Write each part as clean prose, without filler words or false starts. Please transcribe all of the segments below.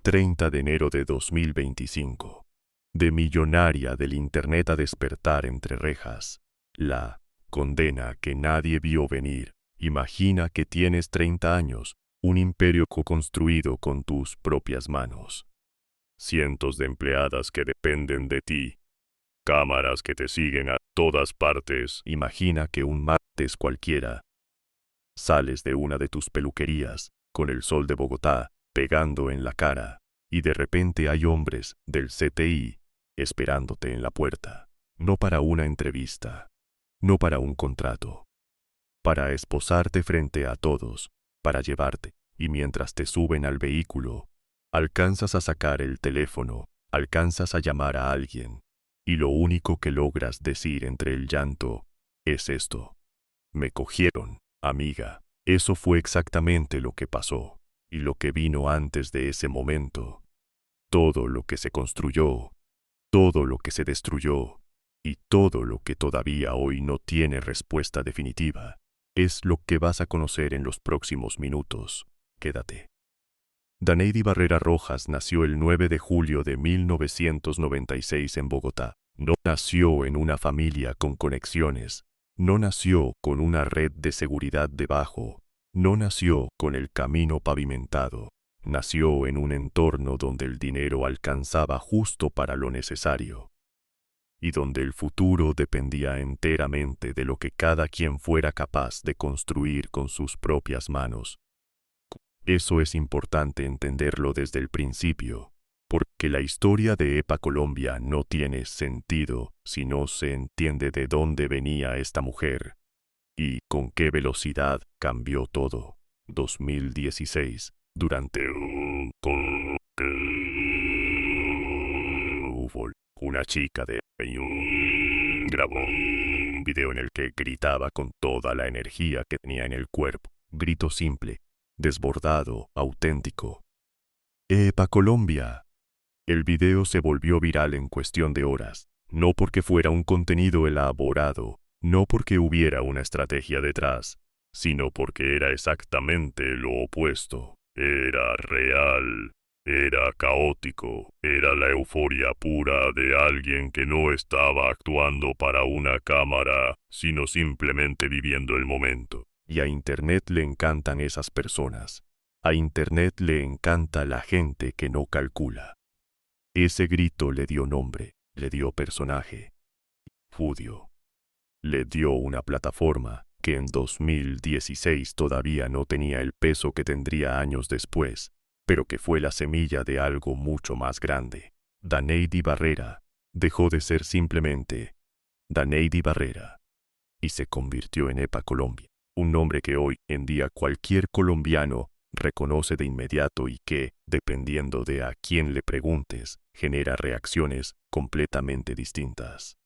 30 de enero de 2025. De millonaria del Internet a despertar entre rejas. La condena que nadie vio venir. Imagina que tienes 30 años, un imperio co-construido con tus propias manos. Cientos de empleadas que dependen de ti. Cámaras que te siguen a todas partes. Imagina que un martes cualquiera sales de una de tus peluquerías, con el sol de Bogotá pegando en la cara, y de repente hay hombres del CTI esperándote en la puerta, no para una entrevista, no para un contrato, para esposarte frente a todos, para llevarte, y mientras te suben al vehículo, alcanzas a sacar el teléfono, alcanzas a llamar a alguien, y lo único que logras decir entre el llanto es esto: me cogieron, amiga. Eso fue exactamente lo que pasó, y lo que vino antes de ese momento. Todo lo que se construyó, todo lo que se destruyó, y todo lo que todavía hoy no tiene respuesta definitiva, es lo que vas a conocer en los próximos minutos. Quédate. Daneidy Barrera Rojas nació el 9 de julio de 1996 en Bogotá. No nació en una familia con conexiones, no nació con una red de seguridad debajo, no nació con el camino pavimentado, nació en un entorno donde el dinero alcanzaba justo para lo necesario, y donde el futuro dependía enteramente de lo que cada quien fuera capaz de construir con sus propias manos. Eso es importante entenderlo desde el principio, porque la historia de EPA Colombia no tiene sentido si no se entiende de dónde venía esta mujer y con qué velocidad cambió todo. 2016, durante hubo una chica de grabó un video en el que gritaba con toda la energía que tenía en el cuerpo. Grito simple, desbordado, auténtico. ¡Epa Colombia! El video se volvió viral en cuestión de horas, no porque fuera un contenido elaborado, no porque hubiera una estrategia detrás, sino porque era exactamente lo opuesto. Era real, era caótico, era la euforia pura de alguien que no estaba actuando para una cámara, sino simplemente viviendo el momento. Y a Internet le encantan esas personas. A Internet le encanta la gente que no calcula. Ese grito le dio nombre, le dio personaje. Fudio. Le dio una plataforma que en 2016 todavía no tenía el peso que tendría años después, pero que fue la semilla de algo mucho más grande. Daneidy Barrera dejó de ser simplemente Daneidy Barrera y se convirtió en EPA Colombia, un nombre que hoy en día cualquier colombiano reconoce de inmediato y que, dependiendo de a quién le preguntes, genera reacciones completamente distintas.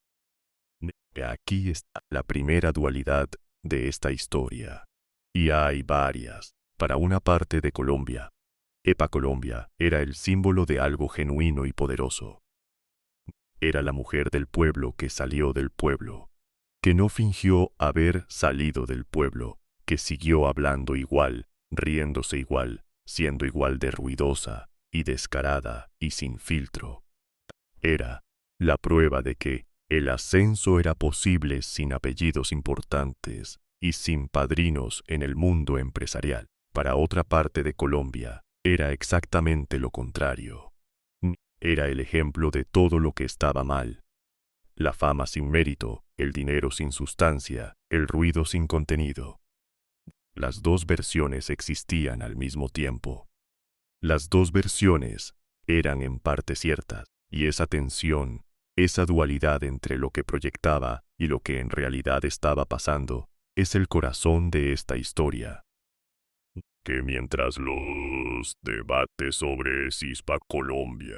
Aquí está la primera dualidad de esta historia. Y hay varias. Para una parte de Colombia, EPA Colombia era el símbolo de algo genuino y poderoso. Era la mujer del pueblo que salió del pueblo, que no fingió haber salido del pueblo, que siguió hablando igual, riéndose igual, siendo igual de ruidosa y descarada y sin filtro. Era la prueba de que el ascenso era posible sin apellidos importantes y sin padrinos en el mundo empresarial. Para otra parte de Colombia, era exactamente lo contrario. Era el ejemplo de todo lo que estaba mal. La fama sin mérito, el dinero sin sustancia, el ruido sin contenido. Las dos versiones existían al mismo tiempo. Las dos versiones eran en parte ciertas, y esa tensión, esa dualidad entre lo que proyectaba y lo que en realidad estaba pasando, es el corazón de esta historia. Que mientras los debates sobre si EPA Colombia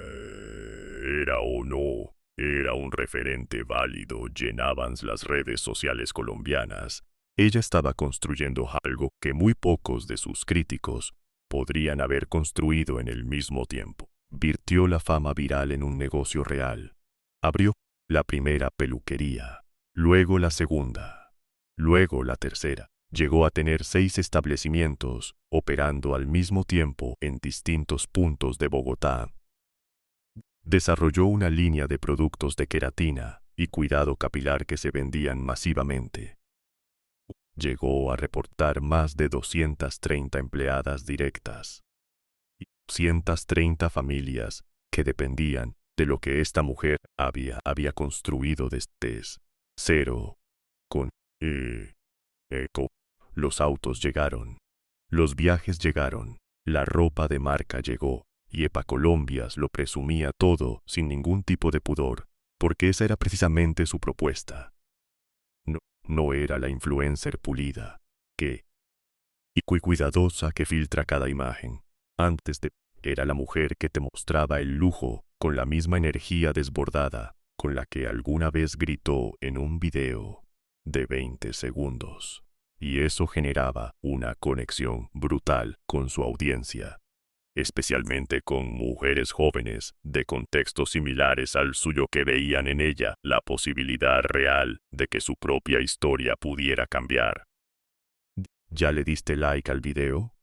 era o no era un referente válido llenaban las redes sociales colombianas, ella estaba construyendo algo que muy pocos de sus críticos podrían haber construido en el mismo tiempo. Virtió la fama viral en un negocio real. Abrió la primera peluquería, luego la segunda, luego la tercera. Llegó a tener 6 establecimientos, operando al mismo tiempo en distintos puntos de Bogotá. Desarrolló una línea de productos de queratina y cuidado capilar que se vendían masivamente. Llegó a reportar más de 230 empleadas directas y 230 familias que dependían de lo que esta mujer había construido desde cero. Con eco, los autos llegaron, los viajes llegaron, la ropa de marca llegó, y Epacolombias lo presumía todo sin ningún tipo de pudor, porque esa era precisamente su propuesta. No era la influencer pulida, y cuidadosa que filtra cada imagen. Era la mujer que te mostraba el lujo con la misma energía desbordada con la que alguna vez gritó en un video de 20 segundos. Y eso generaba una conexión brutal con su audiencia, especialmente con mujeres jóvenes de contextos similares al suyo que veían en ella la posibilidad real de que su propia historia pudiera cambiar. ¿Ya le diste like al video?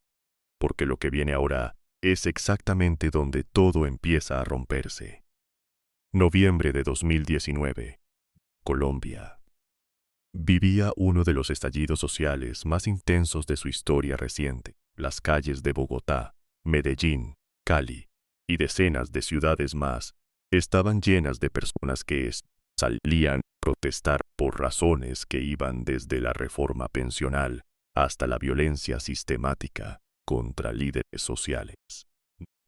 Porque lo que viene ahora es exactamente donde todo empieza a romperse. Noviembre de 2019. Colombia. Vivía uno de los estallidos sociales más intensos de su historia reciente. Las calles de Bogotá, Medellín, Cali y decenas de ciudades más estaban llenas de personas que salían a protestar por razones que iban desde la reforma pensional hasta la violencia sistemática contra líderes sociales.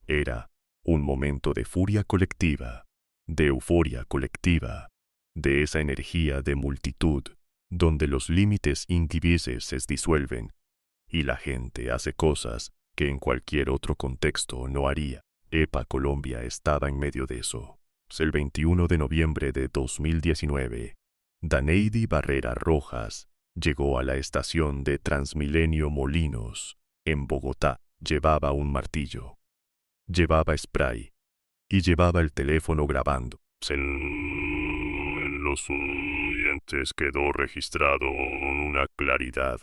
Era un momento de furia colectiva, de euforia colectiva, de esa energía de multitud donde los límites individuales se disuelven y la gente hace cosas que en cualquier otro contexto no haría. Colombia estaba en medio de eso. El 21 de noviembre de 2019, Daneidi Barrera Rojas llegó a la estación de Transmilenio Molinos, en Bogotá. Llevaba un martillo, llevaba spray y llevaba el teléfono grabando. En los oyentes quedó registrado con una claridad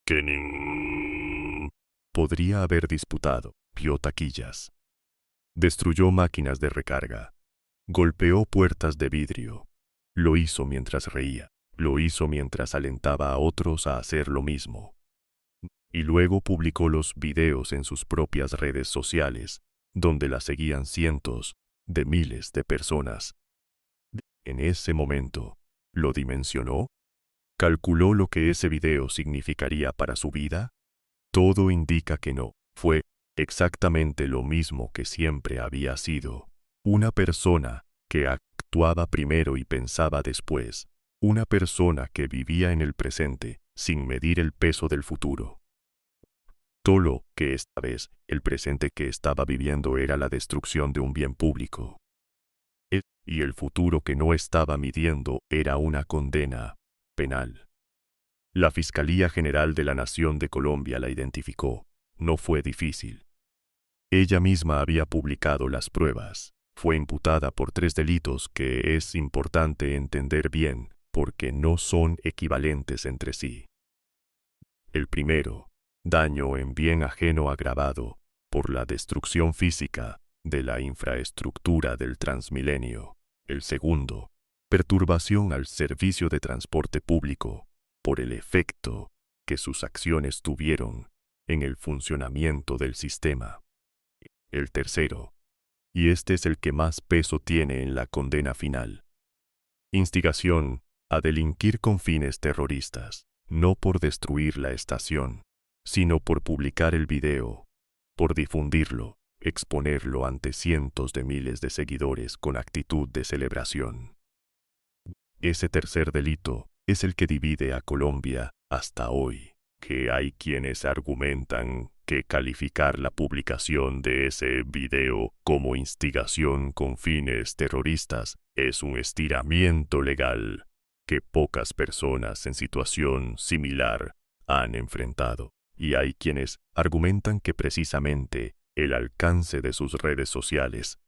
que podría haber disputado. Vio taquillas, destruyó máquinas de recarga, golpeó puertas de vidrio. Lo hizo mientras reía, lo hizo mientras alentaba a otros a hacer lo mismo. Y luego publicó los videos en sus propias redes sociales, donde la seguían cientos de miles de personas. En ese momento, ¿lo dimensionó? ¿Calculó lo que ese video significaría para su vida? Todo indica que no. Fue exactamente lo mismo que siempre había sido. Una persona que actuaba primero y pensaba después. Una persona que vivía en el presente sin medir el peso del futuro. Solo que esta vez el presente que estaba viviendo era la destrucción de un bien público. Y el futuro que no estaba midiendo era una condena penal. La Fiscalía General de la Nación de Colombia la identificó. No fue difícil. Ella misma había publicado las pruebas. Fue imputada por 3 delitos que es importante entender bien porque no son equivalentes entre sí. El primero, daño en bien ajeno agravado por la destrucción física de la infraestructura del Transmilenio. El segundo, perturbación al servicio de transporte público por el efecto que sus acciones tuvieron en el funcionamiento del sistema. El tercero, y este es el que más peso tiene en la condena final, instigación a delinquir con fines terroristas, no por destruir la estación, sino por publicar el video, por difundirlo, exponerlo ante cientos de miles de seguidores con actitud de celebración. Ese tercer delito es el que divide a Colombia hasta hoy, que hay quienes argumentan que calificar la publicación de ese video como instigación con fines terroristas es un estiramiento legal que pocas personas en situación similar han enfrentado. Y hay quienes argumentan que precisamente el alcance de sus redes sociales,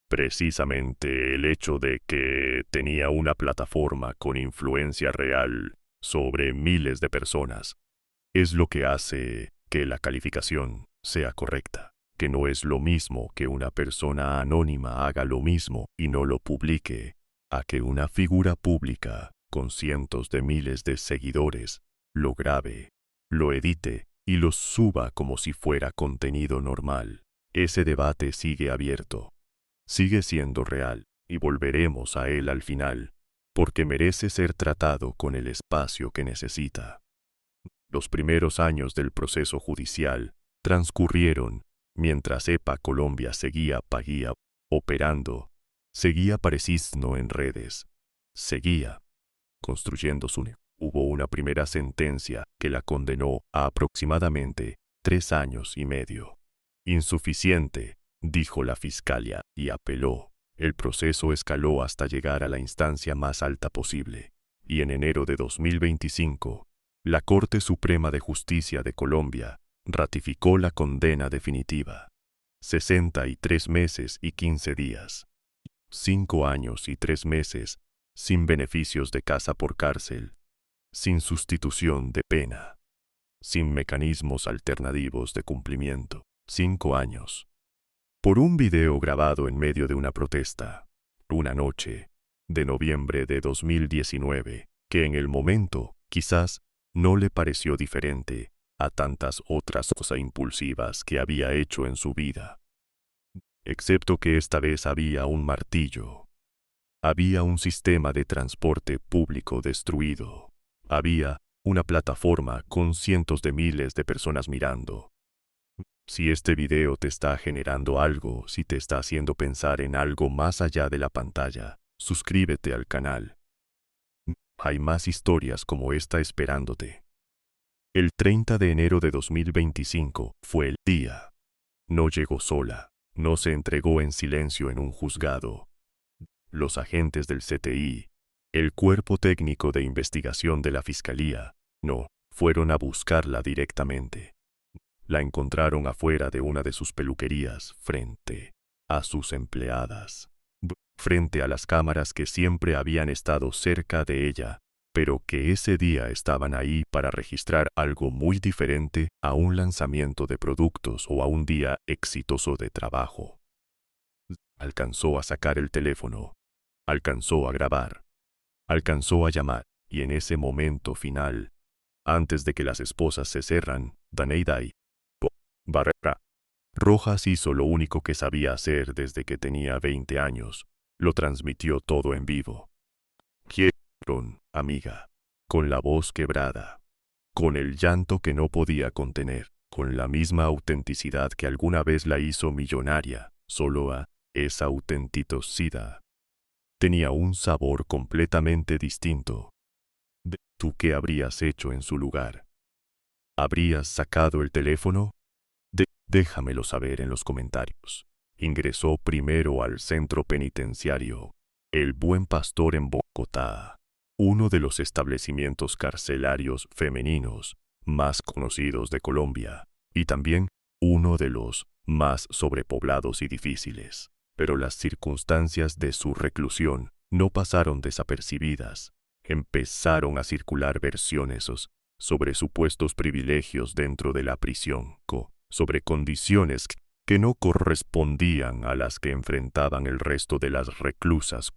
precisamente el hecho de que tenía una plataforma con influencia real sobre miles de personas, Es lo que hace que la calificación sea correcta, que no es lo mismo que una persona anónima haga lo mismo y no lo publique, a que una figura pública con cientos de miles de seguidores lo grabe, lo edite y lo suba como si fuera contenido normal. Ese debate sigue abierto, sigue siendo real y volveremos a él al final, porque merece ser tratado con el espacio que necesita. Los primeros años del proceso judicial transcurrieron mientras EPA Colombia seguía operando, seguía Parecisno en redes, seguía construyendo su negocio. Hubo una primera sentencia que la condenó a aproximadamente 3 años y medio. Insuficiente, dijo la fiscalía, y apeló. El proceso escaló hasta llegar a la instancia más alta posible, y en enero de 2025, la Corte Suprema de Justicia de Colombia ratificó la condena definitiva. 63 meses y 15 días. 5 años y 3 meses, sin beneficios de casa por cárcel, sin sustitución de pena, sin mecanismos alternativos de cumplimiento. 5 años. Por un video grabado en medio de una protesta, una noche de noviembre de 2019, que en el momento, quizás, no le pareció diferente a tantas otras cosas impulsivas que había hecho en su vida. Excepto que esta vez había un martillo. Había un sistema de transporte público destruido. Había una plataforma con cientos de miles de personas mirando. Si este video te está generando algo, si te está haciendo pensar en algo más allá de la pantalla, suscríbete al canal. Hay más historias como esta esperándote. El 30 de enero de 2025 fue el día. No llegó sola, no se entregó en silencio en un juzgado. Los agentes del CTI, el cuerpo técnico de investigación de la Fiscalía, no, fueron a buscarla directamente. La encontraron afuera de una de sus peluquerías, frente a sus empleadas, frente a las cámaras que siempre habían estado cerca de ella, pero que ese día estaban ahí para registrar algo muy diferente a un lanzamiento de productos o a un día exitoso de trabajo. Alcanzó a sacar el teléfono, alcanzó a grabar, alcanzó a llamar, y en ese momento final, antes de que las esposas se cerran, Daneida y Barrera Rojas hizo lo único que sabía hacer desde que tenía 20 años, lo transmitió todo en vivo. Quiero, amiga, con la voz quebrada, con el llanto que no podía contener, con la misma autenticidad que alguna vez la hizo millonaria, solo a esa autenticidad tenía un sabor completamente distinto. ¿Tú qué habrías hecho en su lugar? ¿Habrías sacado el teléfono? Déjamelo saber en los comentarios. Ingresó primero al centro penitenciario El Buen Pastor en Bogotá, uno de los establecimientos carcelarios femeninos más conocidos de Colombia, y también uno de los más sobrepoblados y difíciles. Pero las circunstancias de su reclusión no pasaron desapercibidas. Empezaron a circular versiones sobre supuestos privilegios dentro de la prisión, sobre condiciones que no correspondían a las que enfrentaban el resto de las reclusas,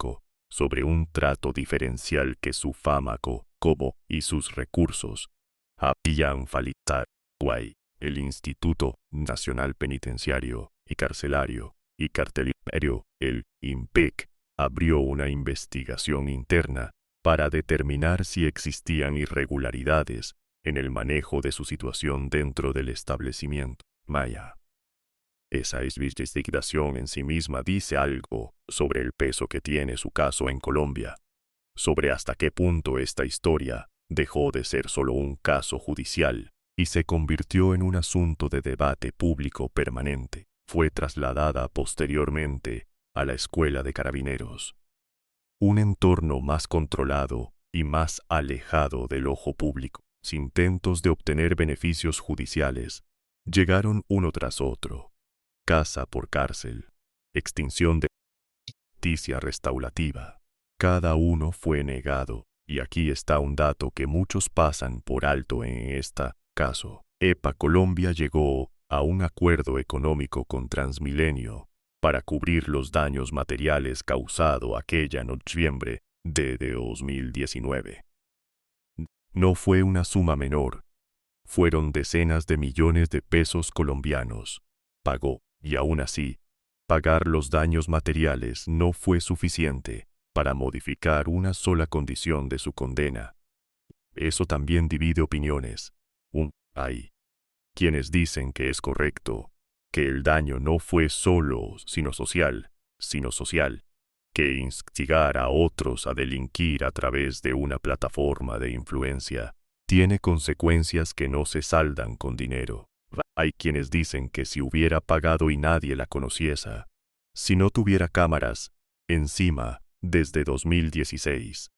sobre un trato diferencial que su fama como y sus recursos habían facilitado. El Instituto Nacional Penitenciario y Carcelario y Carcelario, el INPEC, abrió una investigación interna para determinar si existían irregularidades en el manejo de su situación dentro del establecimiento. Maya. Esa investigación en sí misma dice algo sobre el peso que tiene su caso en Colombia, sobre hasta qué punto esta historia dejó de ser solo un caso judicial y se convirtió en un asunto de debate público permanente. Fue trasladada posteriormente a la Escuela de Carabineros, un entorno más controlado y más alejado del ojo público. Sin intentos de obtener beneficios judiciales, llegaron uno tras otro. Casa por cárcel, extinción de justicia restaurativa. Cada uno fue negado, y aquí está un dato que muchos pasan por alto en esta caso, EPA Colombia llegó a un acuerdo económico con Transmilenio para cubrir los daños materiales causados aquella noviembre de 2019. No fue una suma menor, fueron decenas de millones de pesos colombianos. Pagó, y aún así, pagar los daños materiales no fue suficiente para modificar una sola condición de su condena. Eso también divide opiniones. Hay quienes dicen que es correcto, que el daño no fue sino social, que instigar a otros a delinquir a través de una plataforma de influencia tiene consecuencias que no se saldan con dinero. Hay quienes dicen que si hubiera pagado y nadie la conociese, si no tuviera cámaras, encima, desde 2016,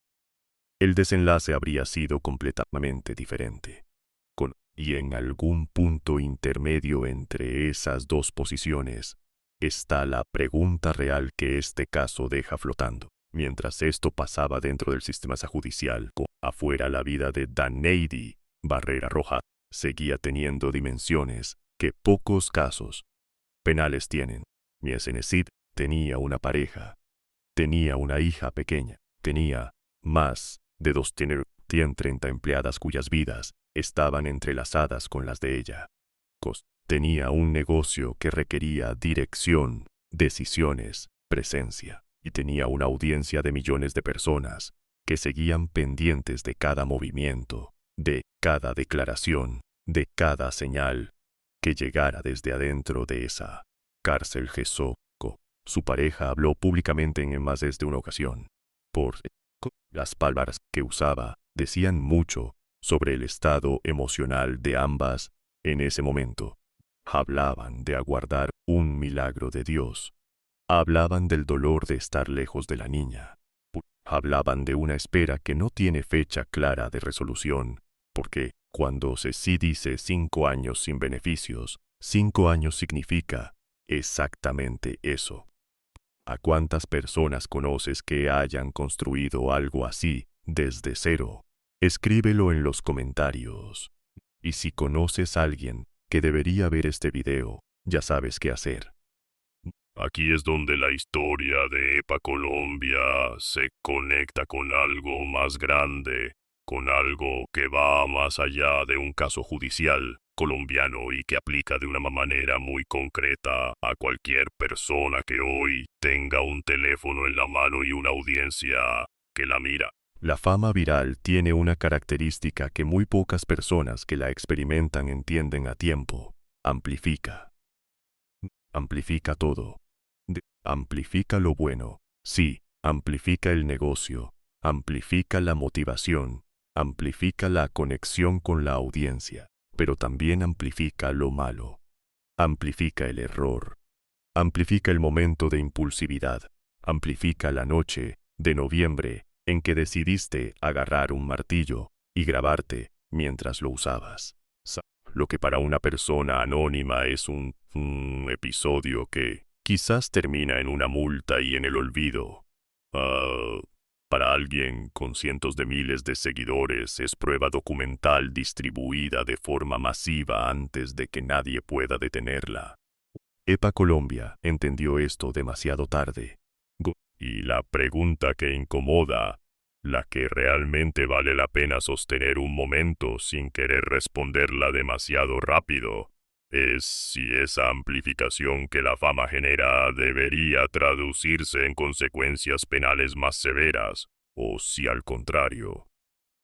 el desenlace habría sido completamente diferente. Y en algún punto intermedio entre esas dos posiciones, está la pregunta real que este caso deja flotando. Mientras esto pasaba dentro del sistema judicial, afuera la vida de Daneidy Barrera Roja seguía teniendo dimensiones que pocos casos penales tienen. Miesenesid tenía una pareja, tenía una hija pequeña, tenía más de 230 empleadas cuyas vidas estaban entrelazadas con las de ella. Tenía un negocio que requería dirección, decisiones, presencia, y tenía una audiencia de millones de personas que seguían pendientes de cada movimiento, de cada declaración, de cada señal que llegara desde adentro de esa cárcel Gesocco. Su pareja habló públicamente en más de una ocasión. Las palabras que usaba decían mucho sobre el estado emocional de ambas en ese momento. Hablaban de aguardar un milagro de Dios. Hablaban del dolor de estar lejos de la niña. Hablaban de una espera que no tiene fecha clara de resolución, porque cuando se sí dice 5 años sin beneficios, 5 años significa exactamente eso. ¿A cuántas personas conoces que hayan construido algo así desde cero? Escríbelo en los comentarios. Y si conoces a alguien que debería ver este video, ya sabes qué hacer. Aquí es donde la historia de EPA Colombia se conecta con algo más grande, con algo que va más allá de un caso judicial colombiano y que aplica de una manera muy concreta a cualquier persona que hoy tenga un teléfono en la mano y una audiencia que la mira. La fama viral tiene una característica que muy pocas personas que la experimentan entienden a tiempo. Amplifica. Amplifica todo. Amplifica lo bueno. Sí, amplifica el negocio. Amplifica la motivación. Amplifica la conexión con la audiencia. Pero también amplifica lo malo. Amplifica el error. Amplifica el momento de impulsividad. Amplifica la noche de noviembre en que decidiste agarrar un martillo y grabarte mientras lo usabas. Lo que para una persona anónima es un episodio que quizás termina en una multa y en el olvido. Para alguien con cientos de miles de seguidores es prueba documental distribuida de forma masiva antes de que nadie pueda detenerla. EPA Colombia entendió esto demasiado tarde. Y la pregunta que incomoda, la que realmente vale la pena sostener un momento sin querer responderla demasiado rápido, es si esa amplificación que la fama genera debería traducirse en consecuencias penales más severas, o si al contrario,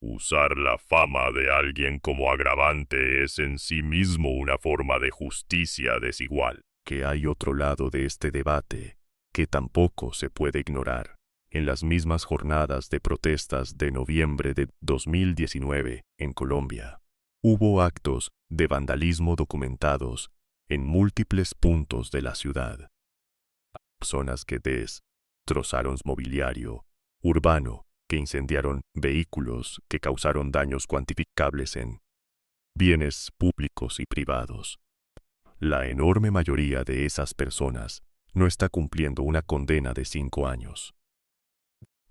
usar la fama de alguien como agravante es en sí mismo una forma de justicia desigual. Que hay otro lado de este debate que tampoco se puede ignorar. En las mismas jornadas de protestas de noviembre de 2019 en Colombia, hubo actos de vandalismo documentados en múltiples puntos de la ciudad. Personas que destrozaron mobiliario urbano, que incendiaron vehículos, que causaron daños cuantificables en bienes públicos y privados. La enorme mayoría de esas personas no está cumpliendo una condena de 5 años.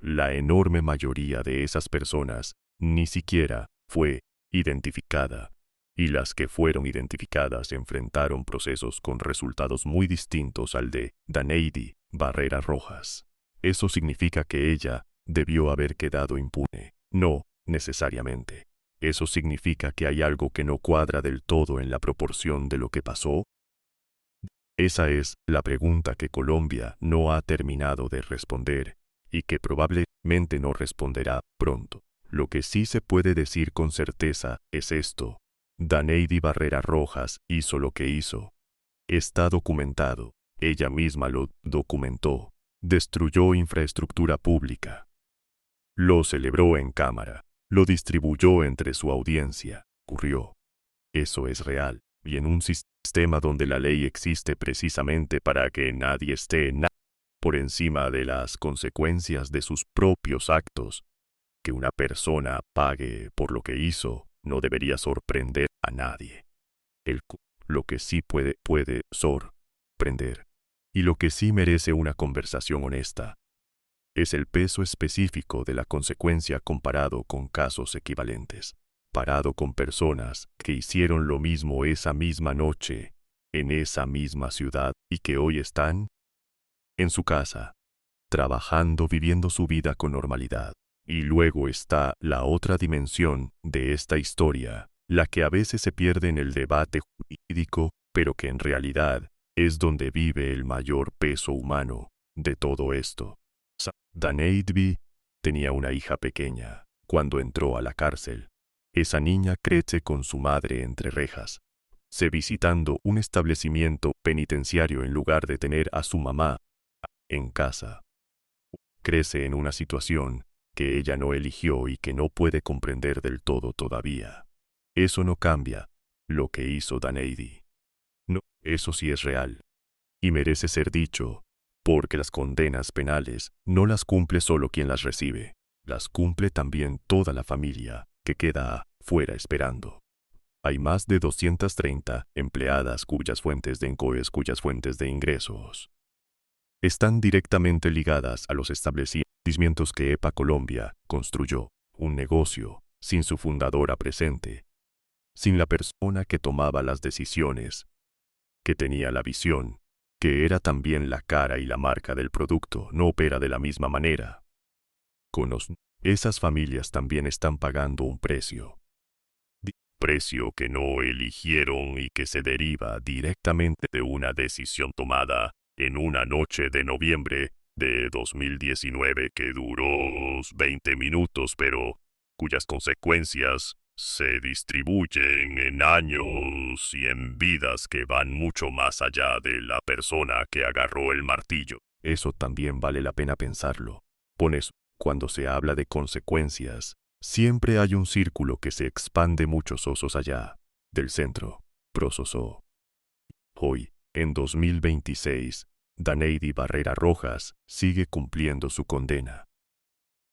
La enorme mayoría de esas personas ni siquiera fue identificada y las que fueron identificadas enfrentaron procesos con resultados muy distintos al de Daneidi Barrera Rojas. Eso significa que ella debió haber quedado impune. No, necesariamente. ¿Eso significa que hay algo que no cuadra del todo en la proporción de lo que pasó? Esa es la pregunta que Colombia no ha terminado de responder y que probablemente no responderá pronto. Lo que sí se puede decir con certeza es esto. Daneidi Barrera Rojas hizo lo que hizo. Está documentado. Ella misma lo documentó. Destruyó infraestructura pública. Lo celebró en cámara. Lo distribuyó entre su audiencia. Ocurrió. Eso es real. Y en un sistema donde la ley existe precisamente para que nadie esté por encima de las consecuencias de sus propios actos, que una persona pague por lo que hizo no debería sorprender a nadie. Lo que sí puede sorprender, y lo que sí merece una conversación honesta, es el peso específico de la consecuencia comparado con casos equivalentes, parado con personas que hicieron lo mismo esa misma noche, en esa misma ciudad, y que hoy están en su casa, trabajando, viviendo su vida con normalidad. Y luego está la otra dimensión de esta historia, la que a veces se pierde en el debate jurídico, pero que en realidad es donde vive el mayor peso humano de todo esto. Daneidi tenía una hija pequeña cuando entró a la cárcel. Esa niña crece con su madre entre rejas, visitando un establecimiento penitenciario en lugar de tener a su mamá en casa. Crece en una situación que ella no eligió y que no puede comprender del todo todavía. Eso no cambia lo que hizo Daneidi. No, eso sí es real. Y merece ser dicho, porque las condenas penales no las cumple solo quien las recibe, las cumple también toda la familia que queda fuera esperando. Hay más de 230 empleadas cuyas fuentes de ingresos están directamente ligadas a los establecimientos que EPA Colombia construyó, un negocio, sin su fundadora presente, sin la persona que tomaba las decisiones, que tenía la visión, que era también la cara y la marca del producto, no opera de la misma manera. Esas familias también están pagando un precio. Precio que no eligieron y que se deriva directamente de una decisión tomada en una noche de noviembre de 2019 que duró 20 minutos, pero cuyas consecuencias se distribuyen en años y en vidas que van mucho más allá de la persona que agarró el martillo. Eso también vale la pena pensarlo. Cuando se habla de consecuencias, siempre hay un círculo que se expande muchos osos allá del centro. Prososó. Hoy, en 2026, Daneidi Barrera Rojas sigue cumpliendo su condena.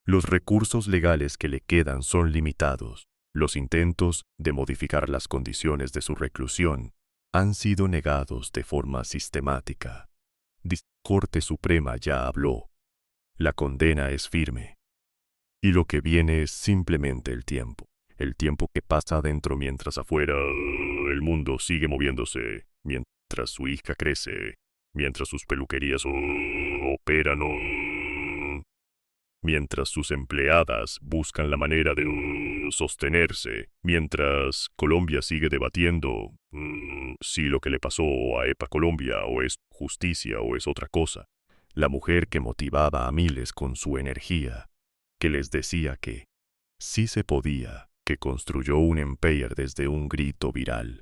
Los recursos legales que le quedan son limitados. Los intentos de modificar las condiciones de su reclusión han sido negados de forma sistemática. La Corte Suprema ya habló. La condena es firme. Y lo que viene es simplemente el tiempo que pasa adentro mientras afuera el mundo sigue moviéndose, mientras su hija crece, mientras sus peluquerías operan, mientras sus empleadas buscan la manera de sostenerse, mientras Colombia sigue debatiendo si lo que le pasó a EPA Colombia o es justicia o es otra cosa. La mujer que motivaba a miles con su energía, que les decía que sí se podía, que construyó un empire desde un grito viral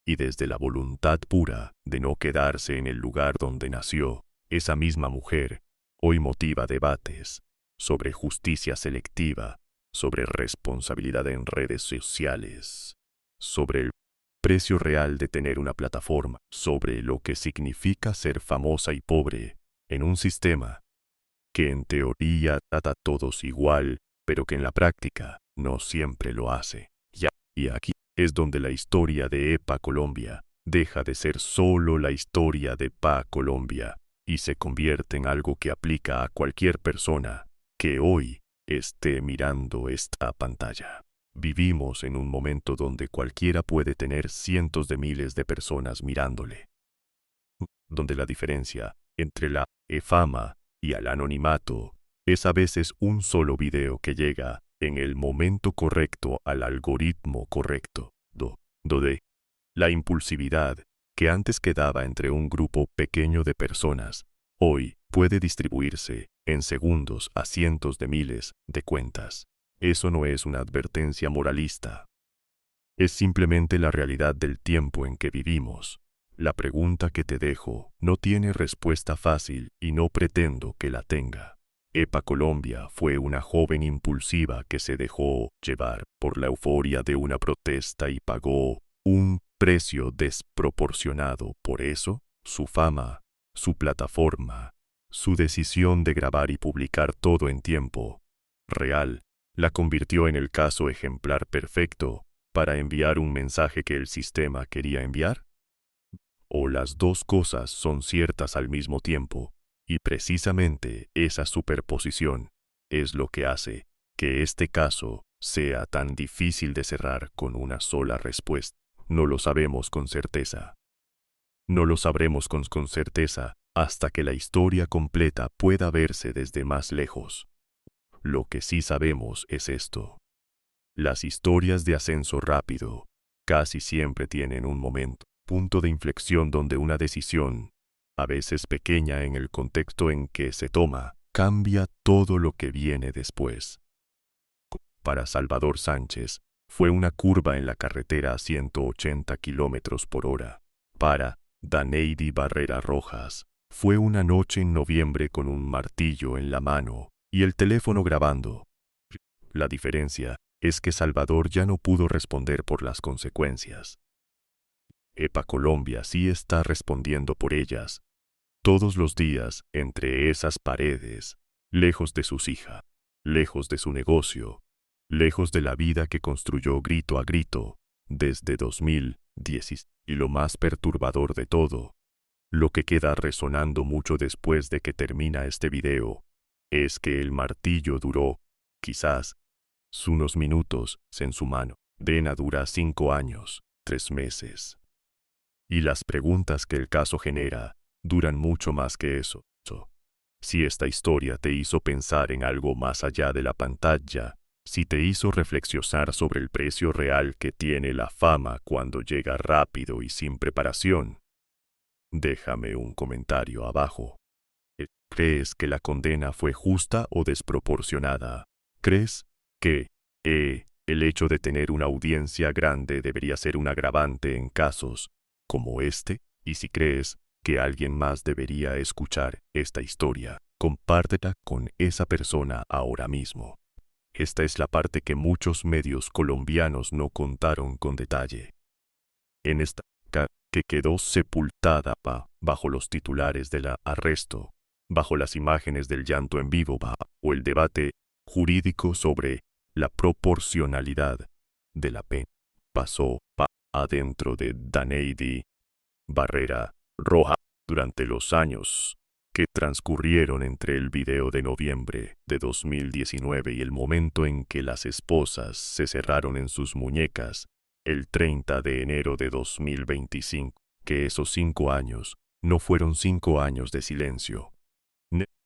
y desde la voluntad pura de no quedarse en el lugar donde nació. Esa misma mujer hoy motiva debates sobre justicia selectiva, sobre responsabilidad en redes sociales, sobre el precio real de tener una plataforma, sobre lo que significa ser famosa y pobre en un sistema que en teoría trata a todos igual, pero que en la práctica no siempre lo hace. Y aquí es donde la historia de EPA Colombia deja de ser solo la historia de EPA Colombia y se convierte en algo que aplica a cualquier persona que hoy esté mirando esta pantalla. Vivimos en un momento donde cualquiera puede tener cientos de miles de personas mirándole. Donde la diferencia entre la fama y el anonimato es a veces un solo video que llega en el momento correcto al algoritmo correcto. Donde la impulsividad que antes quedaba entre un grupo pequeño de personas, hoy puede distribuirse en segundos a cientos de miles de cuentas. Eso no es una advertencia moralista. Es simplemente la realidad del tiempo en que vivimos. La pregunta que te dejo no tiene respuesta fácil y no pretendo que la tenga. Epa Colombia fue una joven impulsiva que se dejó llevar por la euforia de una protesta y pagó un precio desproporcionado. Por eso, su fama, su plataforma, su decisión de grabar y publicar todo en tiempo real, la convirtió en el caso ejemplar perfecto para enviar un mensaje que el sistema quería enviar. O las dos cosas son ciertas al mismo tiempo, y precisamente esa superposición es lo que hace que este caso sea tan difícil de cerrar con una sola respuesta. No lo sabemos con certeza. No lo sabremos con certeza hasta que la historia completa pueda verse desde más lejos. Lo que sí sabemos es esto. Las historias de ascenso rápido casi siempre tienen un punto de inflexión donde una decisión, a veces pequeña en el contexto en que se toma, cambia todo lo que viene después. Para Salvador Sánchez, fue una curva en la carretera a 180 kilómetros por hora. Para Daneidi Barrera Rojas, fue una noche en noviembre con un martillo en la mano y el teléfono grabando. La diferencia es que Salvador ya no pudo responder por las consecuencias. Epa Colombia sí está respondiendo por ellas. Todos los días, entre esas paredes, lejos de sus hijas, lejos de su negocio, lejos de la vida que construyó grito a grito, desde 2010. Y lo más perturbador de todo, lo que queda resonando mucho después de que termina este video, es que el martillo duró, quizás, unos minutos en su mano. Dena dura 5 años, 3 meses. Y las preguntas que el caso genera duran mucho más que eso. Si esta historia te hizo pensar en algo más allá de la pantalla, si te hizo reflexionar sobre el precio real que tiene la fama cuando llega rápido y sin preparación, déjame un comentario abajo. ¿Crees que la condena fue justa o desproporcionada? ¿Crees que el hecho de tener una audiencia grande debería ser un agravante en casos como este? Y si crees que alguien más debería escuchar esta historia, compártela con esa persona ahora mismo. Esta es la parte que muchos medios colombianos no contaron con detalle. En esta que quedó sepultada bajo los titulares del arresto, bajo las imágenes del llanto en vivo o el debate jurídico sobre la proporcionalidad de la pena, pasó adentro de Daneidi Barrera Roja durante los años que transcurrieron entre el video de noviembre de 2019 y el momento en que las esposas se cerraron en sus muñecas el 30 de enero de 2025, que esos 5 años no fueron 5 años de silencio.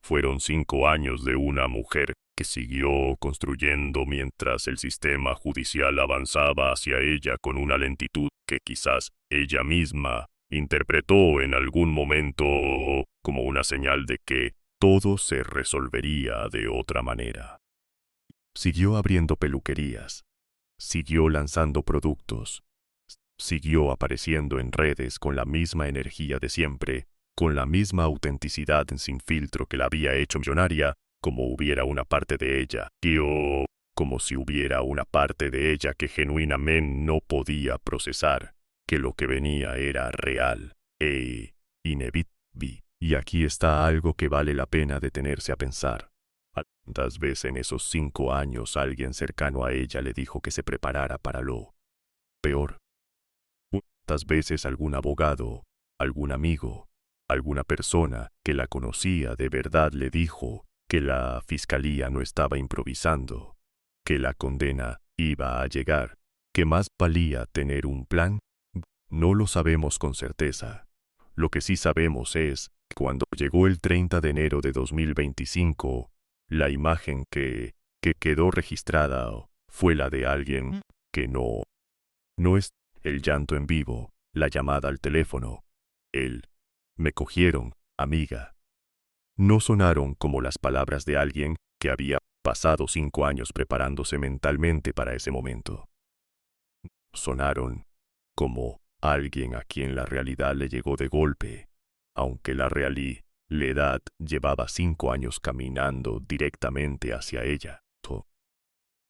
Fueron 5 años de una mujer que siguió construyendo mientras el sistema judicial avanzaba hacia ella con una lentitud que quizás ella misma interpretó en algún momento como una señal de que todo se resolvería de otra manera. Siguió abriendo peluquerías, siguió lanzando productos, siguió apareciendo en redes con la misma energía de siempre, con la misma autenticidad sin filtro que la había hecho millonaria, como hubiera una parte de ella, como si hubiera una parte de ella que genuinamente no podía procesar, que lo que venía era real e inevitable. Y aquí está algo que vale la pena detenerse a pensar. ¿Cuántas veces en esos 5 años alguien cercano a ella le dijo que se preparara para lo peor? ¿Cuántas veces algún abogado, algún amigo, alguna persona que la conocía de verdad le dijo que la fiscalía no estaba improvisando, que la condena iba a llegar, que más valía tener un plan. No lo sabemos con certeza. Lo que sí sabemos es que cuando llegó el 30 de enero de 2025, la imagen que quedó registrada fue la de alguien que no es el llanto en vivo, la llamada al teléfono, el "me cogieron, amiga". No sonaron como las palabras de alguien que había pasado 5 años preparándose mentalmente para ese momento. Sonaron como alguien a quien la realidad le llegó de golpe, aunque la realidad llevaba 5 años caminando directamente hacia ella.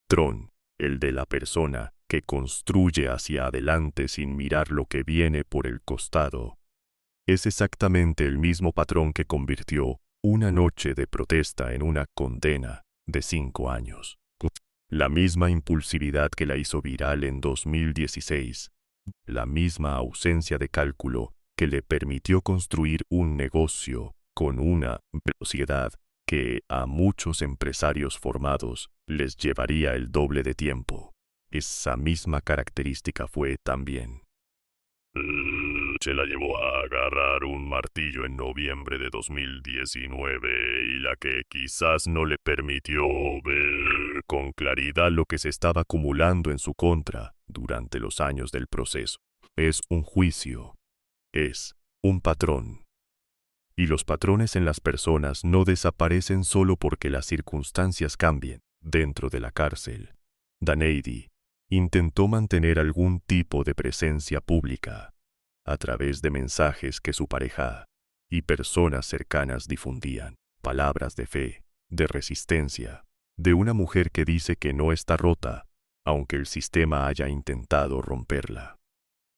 Tron, el de la persona que construye hacia adelante sin mirar lo que viene por el costado, es exactamente el mismo patrón que convirtió una noche de protesta en una condena de 5 años. La misma impulsividad que la hizo viral en 2016, la misma ausencia de cálculo que le permitió construir un negocio con una velocidad que a muchos empresarios formados les llevaría el doble de tiempo. Esa misma característica fue también. Se la llevó a agarrar un martillo en noviembre de 2019 y la que quizás no le permitió ver Con claridad lo que se estaba acumulando en su contra durante los años del proceso. Es un juicio. Es un patrón. Y los patrones en las personas no desaparecen solo porque las circunstancias cambien. Dentro de la cárcel, Daneidi intentó mantener algún tipo de presencia pública a través de mensajes que su pareja y personas cercanas difundían, palabras de fe, de resistencia, de una mujer que dice que no está rota, aunque el sistema haya intentado romperla.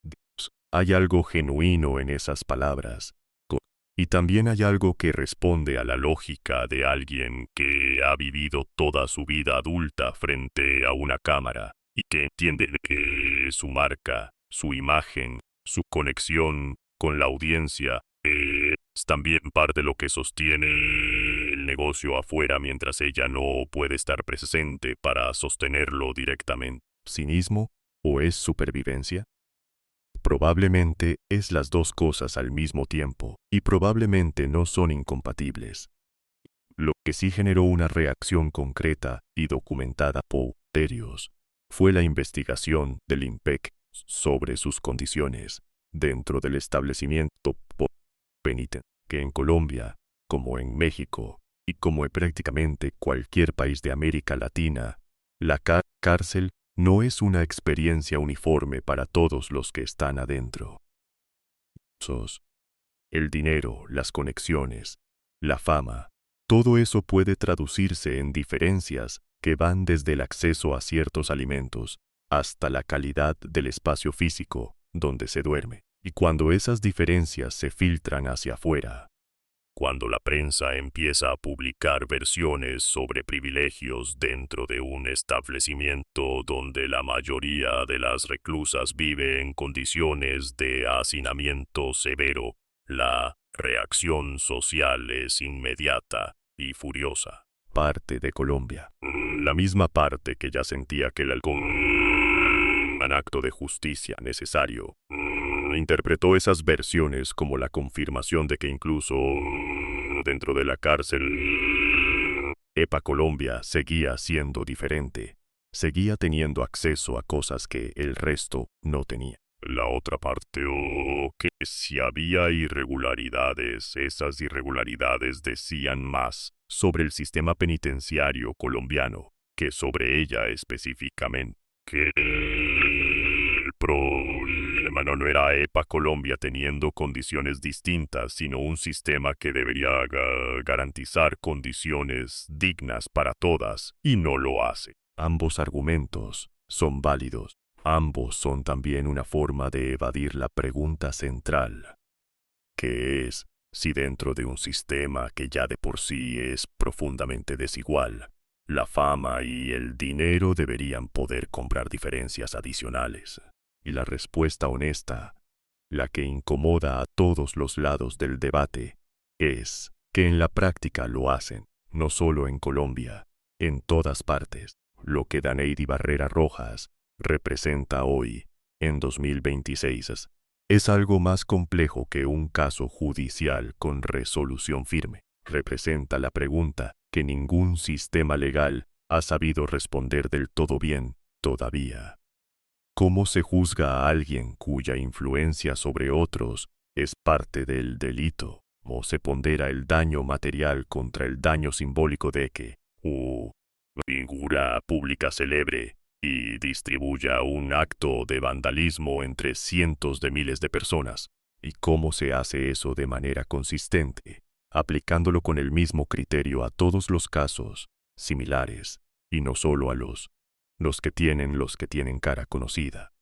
Dios, hay algo genuino en esas palabras, y también hay algo que responde a la lógica de alguien que ha vivido toda su vida adulta frente a una cámara y que entiende que su marca, su imagen, su conexión con la audiencia es también parte de lo que sostiene el negocio afuera mientras ella no puede estar presente para sostenerlo directamente. ¿Cinismo o es supervivencia? Probablemente es las dos cosas al mismo tiempo, y probablemente no son incompatibles. Lo que sí generó una reacción concreta y documentada por Terios fue la investigación del IMPEC sobre sus condiciones dentro del establecimiento penitenciario, que en Colombia, como en México, y como en prácticamente cualquier país de América Latina, la cárcel no es una experiencia uniforme para todos los que están adentro. El dinero, las conexiones, la fama, todo eso puede traducirse en diferencias que van desde el acceso a ciertos alimentos hasta la calidad del espacio físico donde se duerme. Y cuando esas diferencias se filtran hacia afuera, cuando la prensa empieza a publicar versiones sobre privilegios dentro de un establecimiento donde la mayoría de las reclusas vive en condiciones de hacinamiento severo, la reacción social es inmediata y furiosa. Parte de Colombia, la misma parte que ya sentía que el alcohol un acto de justicia necesario, interpretó esas versiones como la confirmación de que incluso dentro de la cárcel, EPA Colombia seguía siendo diferente, seguía teniendo acceso a cosas que el resto no tenía. La otra parte, que si había irregularidades, esas irregularidades decían más sobre el sistema penitenciario colombiano que sobre ella específicamente. Que el problema no era EPA Colombia teniendo condiciones distintas, sino un sistema que debería garantizar condiciones dignas para todas, y no lo hace. Ambos argumentos son válidos. Ambos son también una forma de evadir la pregunta central, que es si dentro de un sistema que ya de por sí es profundamente desigual, la fama y el dinero deberían poder comprar diferencias adicionales. Y la respuesta honesta, la que incomoda a todos los lados del debate, es que en la práctica lo hacen, no solo en Colombia, en todas partes. Lo que Daneidy Barrera Rojas representa hoy, en 2026, es algo más complejo que un caso judicial con resolución firme. Representa la pregunta que ningún sistema legal ha sabido responder del todo bien todavía. ¿Cómo se juzga a alguien cuya influencia sobre otros es parte del delito? ¿Cómo se pondera el daño material contra el daño simbólico de que figura pública celebre y distribuya un acto de vandalismo entre cientos de miles de personas? ¿Y cómo se hace eso de manera consistente, aplicándolo con el mismo criterio a todos los casos similares, y no solo a los que tienen cara conocida?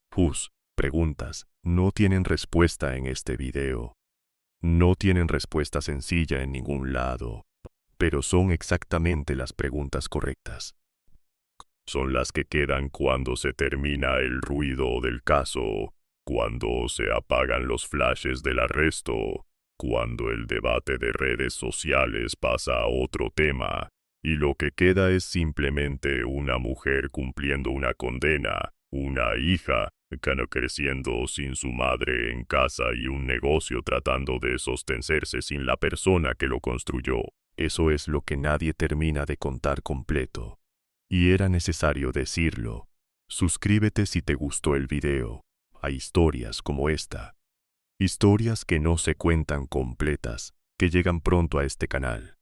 Preguntas no tienen respuesta en este video. No tienen respuesta sencilla en ningún lado, pero son exactamente las preguntas correctas. Son las que quedan cuando se termina el ruido del caso, cuando se apagan los flashes del arresto, cuando el debate de redes sociales pasa a otro tema, y lo que queda es simplemente una mujer cumpliendo una condena, una hija creciendo sin su madre en casa y un negocio tratando de sostenerse sin la persona que lo construyó. Eso es lo que nadie termina de contar completo. Y era necesario decirlo. Suscríbete si te gustó el video. Hay historias como esta. Historias que no se cuentan completas, que llegan pronto a este canal.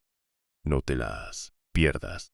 No te las pierdas.